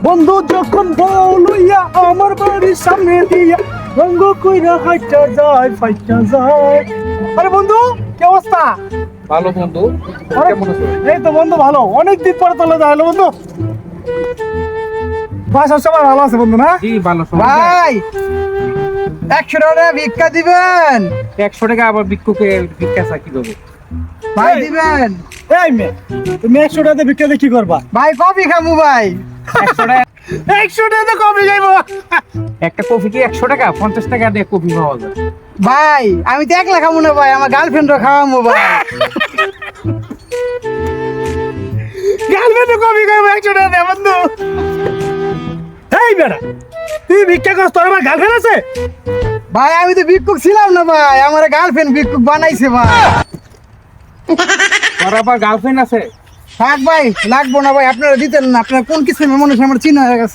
বন্ধু যখন বলইয়া আমার বাড়ির সামনে দিয়া রঙ্গ কইরা হাইটা যায় ফাইটা যায়। আরে বন্ধু কি অবস্থা? ভালো বন্ধু, আরে, কেমন আছো? এই তো বন্ধু ভালো, অনেকদিন পরে তোলা যায় বন্ধু। বাসার সবাই ভালো আছে বন্ধু না? জি ভালো। ভাই 100 টাকা ভিক্ষা দিবেন? 100 টাকা আবার ভিক্ষুকে ভিক্ষা চা কি দেবো? ভাই এই। দিবেন? এই মেয়ে, তুমি 100 টাকা ভিক্ষা দিয়ে কি করবা? ভাই কফি খামু ভাই। 100 টাকা 100 টাকা কমে যাইবো। একটা কফি কি 100 টাকা? 50 টাকা দিয়ে কফি পাওয়া যায়। ভাই আমি তো একলা খামু না ভাই, আমার গার্লফ্রেন্ডও খাওয়ামু ভাই। গার্লফ্রেন্ড কমে যাইবো 100 টাকা দে বন্ধু। এই বেটা, তুই ভিক্ষা করছ, তোর আমার গার্লফ্রেন্ড আছে? ভাই আমি তো ভিক্ষুক ছিলাম না ভাই, আমার গার্লফ্রেন্ড ভিক্ষুক বানাইছে ভাই। তোর আবার গার্লফ্রেন্ড আছে? থাক ভাই, লাগবো না ভাই, আপনারা দিতেন না, আপনার কোন কিছু মনে হয় আমার চিন্তা হয়ে গেছে।